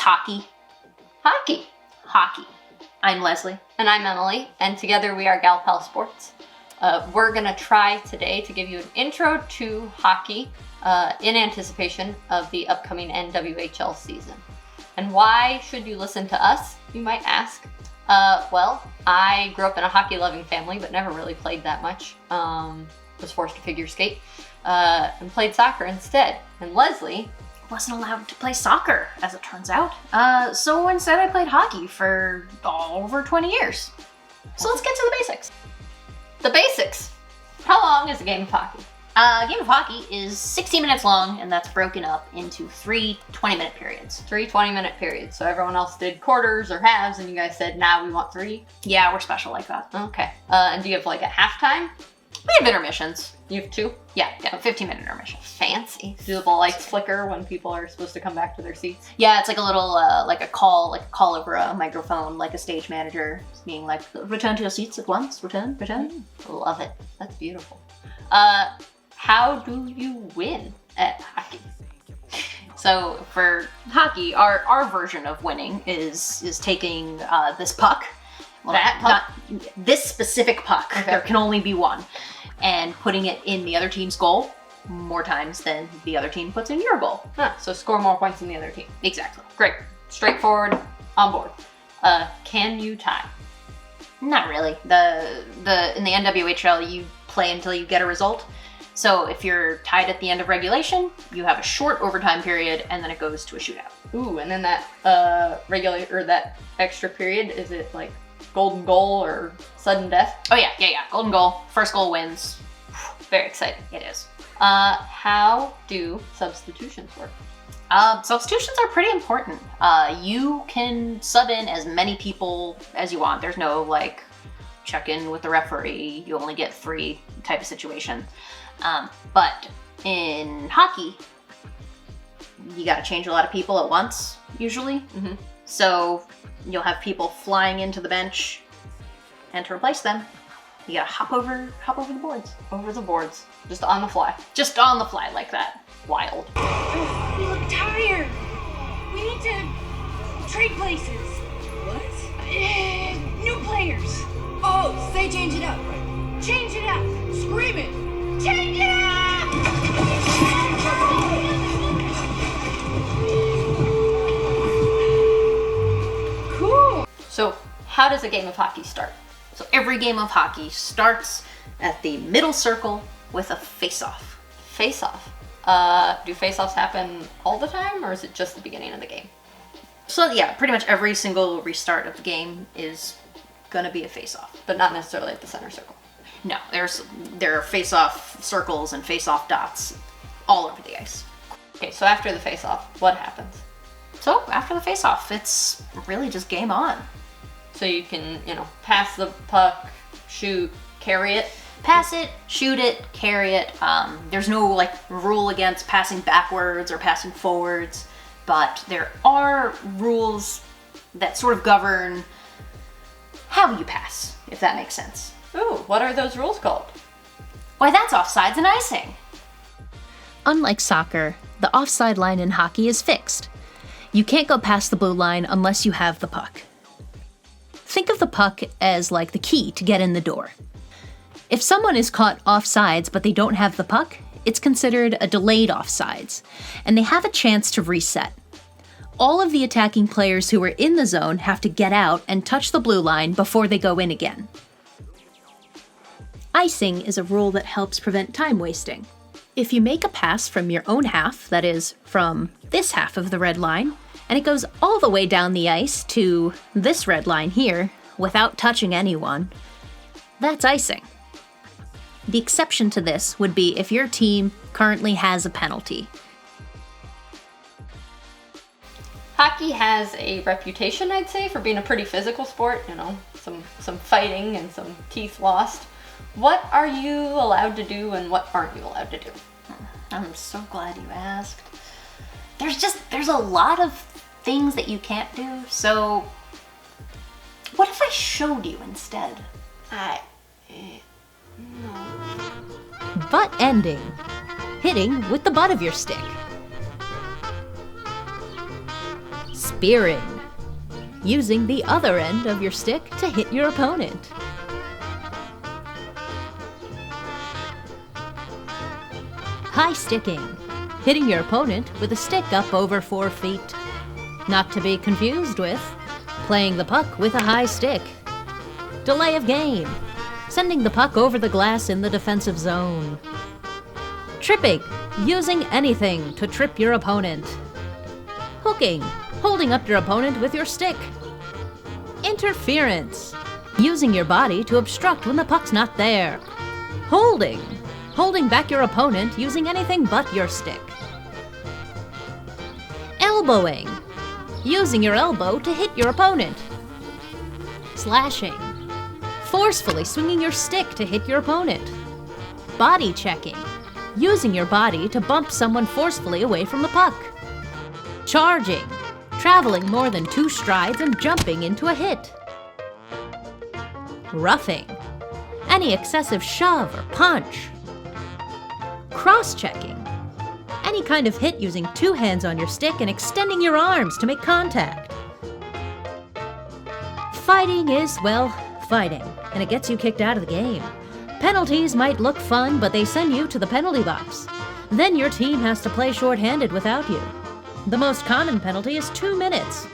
hockey. Hockey. Hockey. I'm Leslie. And I'm Emily, and together we are GalPal Sports. We're gonna try today to give you an intro to hockey in anticipation of the upcoming NWHL season. And why should you listen to us, you might ask? Well, I grew up in a hockey-loving family, but never really played that much. Was forced to figure skate and played soccer instead. And Leslie Wasn't allowed to play soccer, as it turns out. So instead I played hockey for over 20 years. So let's get to the basics. The basics. How long is a game of hockey? A game of hockey is 60 minutes long, and that's broken up into 3 20-minute periods. 3 20-minute periods. So everyone else did quarters or halves, and you guys said, nah, we want 3? Yeah, we're special like that. Okay. And do you have like a halftime? We have intermissions. You have 2? Yeah, 15-minute intermission. Fancy. Do the lights flicker when people are supposed to come back to their seats? Yeah, it's like a little, like a call over a microphone, like a stage manager being like, return to your seats at once, return. Love it. That's beautiful. How do you win at hockey? So for hockey, our version of winning is taking this puck. Well, That puck? Not this specific puck. Okay. There can only be one. And putting it in the other team's goal more times than the other team puts in your goal. So score more points than the other team. Exactly. Great. Straightforward. On board. Can you tie? Not really. In the NWHL, you play until you get a result. So if you're tied at the end of regulation, you have a short overtime period, and then it goes to a shootout. Ooh, and then that that extra period, is it like golden goal or sudden death? Oh yeah. Golden goal. First goal wins. Very exciting. It is. How do substitutions work? Substitutions are pretty important. You can sub in as many people as you want. There's no like check in with the referee. You only get 3 type of situation. But in hockey, you got to change a lot of people at once, usually. Mm-hmm. So you'll have people flying into the bench, and to replace them, you gotta hop over the boards. Over the boards. Just on the fly. Just on the fly like that. Wild. We look tired. We need to trade places. What? New players. Oh, say change it up. Change it up. Scream it. Change it up! Cool. So how does a game of hockey start? So every game of hockey starts at the middle circle with a face-off. Face-off. Do face-offs happen all the time, or is it just the beginning of the game? So yeah, pretty much every single restart of the game is gonna be a face-off. But not necessarily at the center circle. No, there are face-off circles and face-off dots all over the ice. Okay, so after the face-off, what happens? So after the face-off, it's really just game on. So you can, pass the puck, shoot, carry it. Pass it, shoot it, carry it. There's no rule against passing backwards or passing forwards, but there are rules that sort of govern how you pass, if that makes sense. Ooh, what are those rules called? Why, that's offsides and icing. Unlike soccer, the offside line in hockey is fixed. You can't go past the blue line unless you have the puck. Think of the puck as like the key to get in the door. If someone is caught offsides but they don't have the puck, it's considered a delayed offsides, and they have a chance to reset. All of the attacking players who are in the zone have to get out and touch the blue line before they go in again. Icing is a rule that helps prevent time wasting. If you make a pass from your own half, that is, from this half of the red line, and it goes all the way down the ice to this red line here, without touching anyone, that's icing. The exception to this would be if your team currently has a penalty. Hockey has a reputation, I'd say, for being a pretty physical sport. Some fighting and some teeth lost. What are you allowed to do and what aren't you allowed to do? I'm so glad you asked. There's a lot of things that you can't do, so what if I showed you instead? No. Butt ending. Hitting with the butt of your stick. Spearing. Using the other end of your stick to hit your opponent. High sticking. Hitting your opponent with a stick up over 4 feet. Not to be confused with playing the puck with a high stick. Delay of game. Sending the puck over the glass in the defensive zone. Tripping. Using anything to trip your opponent. Hooking. Holding up your opponent with your stick. Interference. Using your body to obstruct when the puck's not there. Holding. Holding back your opponent using anything but your stick. Elbowing. Using your elbow to hit your opponent. Slashing. Forcefully swinging your stick to hit your opponent. Body checking. Using your body to bump someone forcefully away from the puck. Charging. Traveling more than 2 strides and jumping into a hit. Roughing. Any excessive shove or punch. Cross-checking. Any kind of hit using 2 hands on your stick and extending your arms to make contact. Fighting is, well, fighting, and it gets you kicked out of the game. Penalties might look fun, but they send you to the penalty box. Then your team has to play shorthanded without you. The most common penalty is 2 minutes.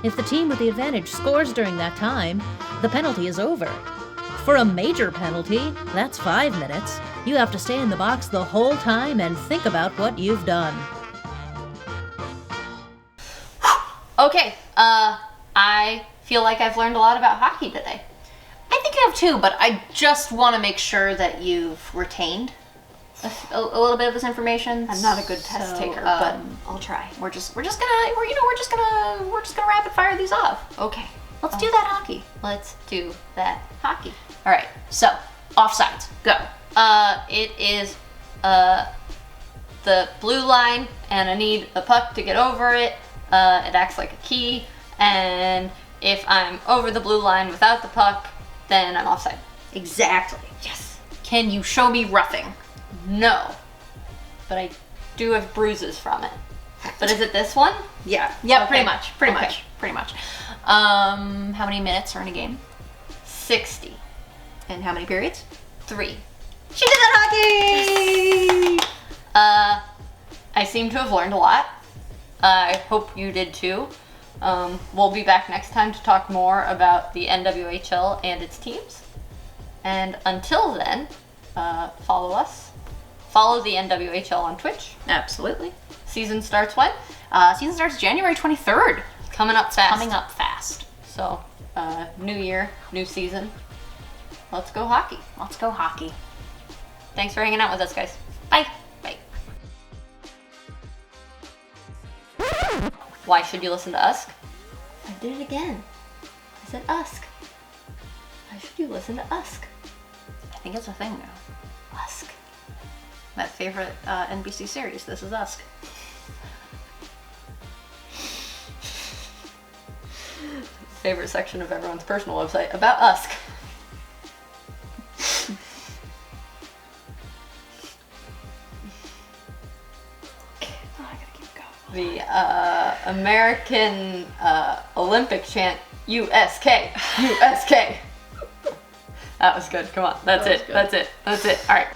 If the team with the advantage scores during that time, the penalty is over. For a major penalty, that's 5 minutes. You have to stay in the box the whole time and think about what you've done. Okay, I feel like I've learned a lot about hockey today. I think you have too, but I just want to make sure that you've retained a little bit of this information. I'm not a good test taker, but I'll try. We're just gonna rapid fire these off. Okay, Let's do that hockey. let's do that hockey. All right. So offsides, go. It is the blue line, and I need a puck to get over it. It acts like a key, and if I'm over the blue line without the puck, then I'm offside. Exactly. Yes. Can you show me roughing? No, but I do have bruises from it. But is it this one? Yeah. Yeah. Okay. Pretty much. How many minutes are in a game? 60. And how many periods? 3. She did that hockey! I seem to have learned a lot. I hope you did too. We'll be back next time to talk more about the NWHL and its teams. And until then, follow us. Follow the NWHL on Twitch. Absolutely. Season starts when? Season starts January 23rd. Coming up fast. Coming up fast. So, new year, new season. Let's go hockey. Let's go hockey. Thanks for hanging out with us, guys. Bye. Bye. Why should you listen to Usk? I did it again. I said Usk. Why should you listen to Usk? I think it's a thing now. Usk. That favorite NBC series, This Is Usk. Favorite section of everyone's personal website about Usk. The American Olympic chant, USK, USK. That was good. Come on. That's it. All right.